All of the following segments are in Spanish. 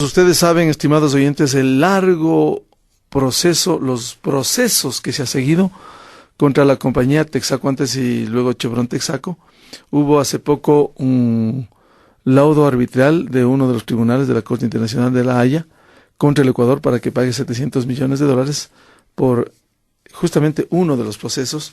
Ustedes saben, estimados oyentes, el largo proceso, los procesos que se ha seguido contra la compañía Texaco antes y luego Chevron Texaco. Hubo hace poco un laudo arbitral de uno de los tribunales de la Corte Internacional de La Haya contra el Ecuador para que pague $700 millones por justamente uno de los procesos.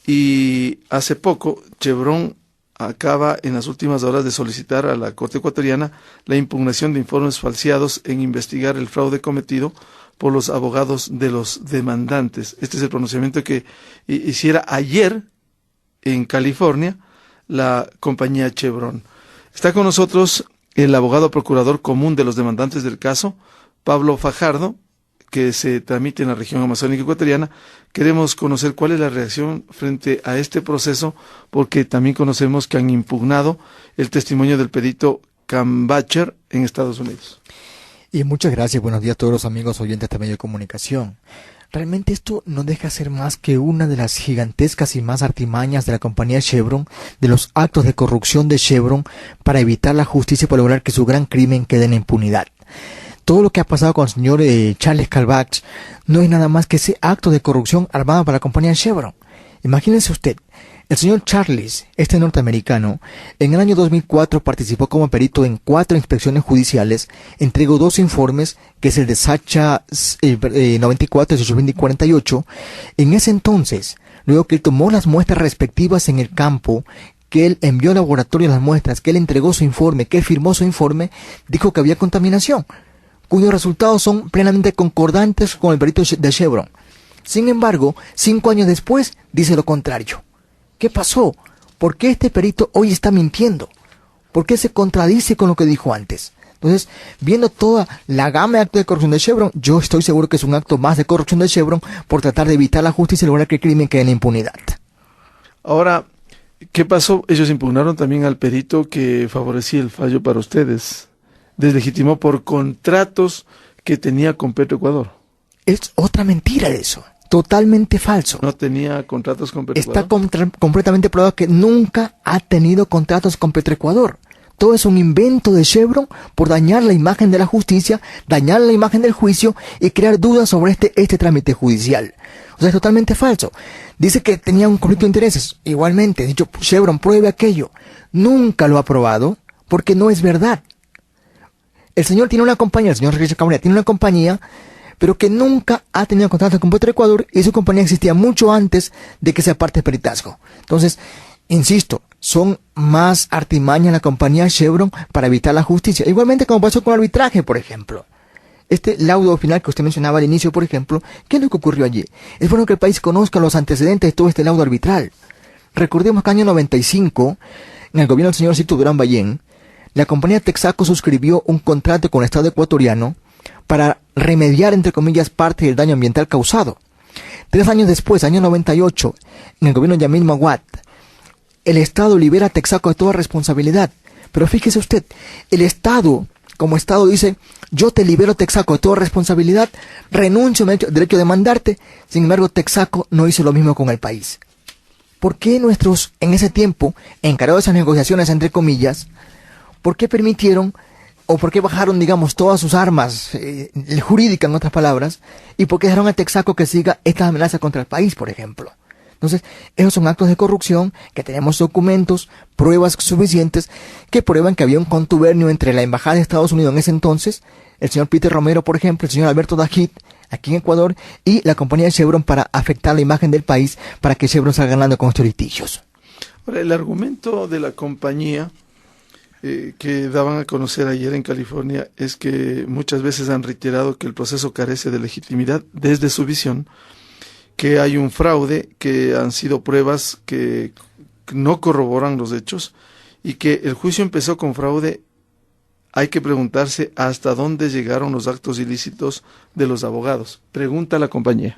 Y hace poco Chevron acaba en las últimas horas de solicitar a la Corte ecuatoriana la impugnación de informes falseados en investigar el fraude cometido por los abogados de los demandantes. Este es el pronunciamiento que hiciera ayer en California la compañía Chevron. Está con nosotros el abogado procurador común de los demandantes del caso, Pablo Fajardo, que se tramite en la región amazónica ecuatoriana. Queremos conocer cuál es la reacción frente a este proceso, porque también conocemos que han impugnado el testimonio del perito Cambacher en Estados Unidos. Y muchas gracias, buenos días a todos los amigos oyentes de medio de comunicación. Realmente esto no deja de ser más que una de las gigantescas y más artimañas de la compañía Chevron, de los actos de corrupción de Chevron para evitar la justicia y para lograr que su gran crimen quede en impunidad. Todo lo que ha pasado con el señor Charles Calvach no es nada más que ese acto de corrupción armado para la compañía Chevron. Imagínense usted, el señor Charles, este norteamericano, en el año 2004 participó como perito en 4 inspecciones judiciales, entregó 2 informes, que es el de Sacha 94 y 1848. En ese entonces, luego que él tomó las muestras respectivas en el campo, que él envió al laboratorio las muestras, que él entregó su informe, que él firmó su informe, dijo que había contaminación, cuyos resultados son plenamente concordantes con el perito de Chevron. Sin embargo, 5 años después, dice lo contrario. ¿Qué pasó? ¿Por qué este perito hoy está mintiendo? ¿Por qué se contradice con lo que dijo antes? Entonces, viendo toda la gama de actos de corrupción de Chevron, yo estoy seguro que es un acto más de corrupción de Chevron por tratar de evitar la justicia y lograr que el crimen quede en impunidad. Ahora, ¿qué pasó? Ellos impugnaron también al perito que favorecía el fallo para ustedes. Deslegitimó por contratos que tenía con Petroecuador. Es otra mentira de eso. Totalmente falso. No tenía contratos con Petroecuador. Está completamente probado que nunca ha tenido contratos con Petroecuador. Todo es un invento de Chevron por dañar la imagen de la justicia, dañar la imagen del juicio y crear dudas sobre este trámite judicial. O sea, es totalmente falso. Dice que tenía un conflicto de intereses. Igualmente, dicho Chevron, pruebe aquello. Nunca lo ha probado porque no es verdad. El señor tiene una compañía, el señor Richard Cabrera tiene una compañía, pero que nunca ha tenido contrato con Petroecuador y su compañía existía mucho antes de que sea parte del peritazgo. Entonces, insisto, son más artimañas la compañía Chevron para evitar la justicia. Igualmente como pasó con el arbitraje, por ejemplo. Este laudo final que usted mencionaba al inicio, por ejemplo, ¿qué es lo que ocurrió allí? Es bueno que el país conozca los antecedentes de todo este laudo arbitral. Recordemos que en el año 95, en el gobierno del señor Sito Durán Ballén, la compañía Texaco suscribió un contrato con el Estado ecuatoriano para remediar, entre comillas, parte del daño ambiental causado. 3 años después, año 98, en el gobierno de Yamil Maguad, el Estado libera a Texaco de toda responsabilidad. Pero fíjese usted, el Estado, como Estado, dice, yo te libero, Texaco, de toda responsabilidad, renuncio al derecho de demandarte. Sin embargo, Texaco no hizo lo mismo con el país. ¿Por qué nuestros, en ese tiempo, encargados de esas negociaciones, entre comillas, por qué permitieron o por qué bajaron, digamos, todas sus armas jurídicas, en otras palabras, y por qué dejaron a Texaco que siga esta amenaza contra el país, por ejemplo? Entonces, esos son actos de corrupción que tenemos documentos, pruebas suficientes que prueban que había un contubernio entre la Embajada de Estados Unidos en ese entonces, el señor Peter Romero, por ejemplo, el señor Alberto Dajit, aquí en Ecuador, y la compañía Chevron para afectar la imagen del país, para que Chevron salga ganando con estos litigios. Ahora, el argumento de la compañía que daban a conocer ayer en California es que muchas veces han reiterado que el proceso carece de legitimidad desde su visión, que hay un fraude, que han sido pruebas que no corroboran los hechos y que el juicio empezó con fraude. Hay que preguntarse hasta dónde llegaron los actos ilícitos de los abogados. Pregunta la compañía.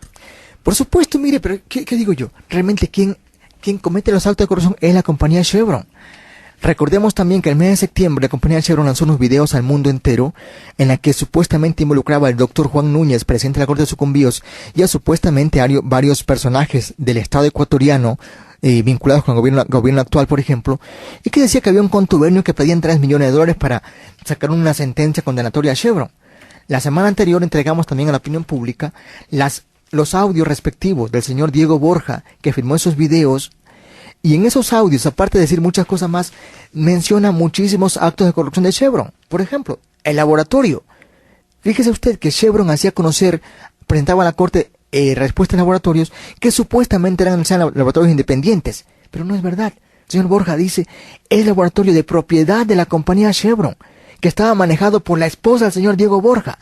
Por supuesto, mire, pero ¿qué digo yo? Realmente quien comete los actos de corrupción es la compañía Chevron. Recordemos también que el mes de septiembre la compañía Chevron lanzó unos videos al mundo entero en la que supuestamente involucraba al doctor Juan Núñez, presidente de la Corte de Sucumbíos, y a supuestamente varios personajes del Estado ecuatoriano vinculados con el gobierno actual, por ejemplo, y que decía que había un contubernio que pedían $3 millones para sacar una sentencia condenatoria a Chevron. La semana anterior entregamos también a la opinión pública los audios respectivos del señor Diego Borja, que firmó esos videos, y en esos audios, aparte de decir muchas cosas más, menciona muchísimos actos de corrupción de Chevron. Por ejemplo, el laboratorio. Fíjese usted que Chevron hacía conocer, presentaba a la Corte respuestas de laboratorios que supuestamente eran laboratorios independientes, pero no es verdad. El señor Borja dice, es laboratorio de propiedad de la compañía Chevron, que estaba manejado por la esposa del señor Diego Borja.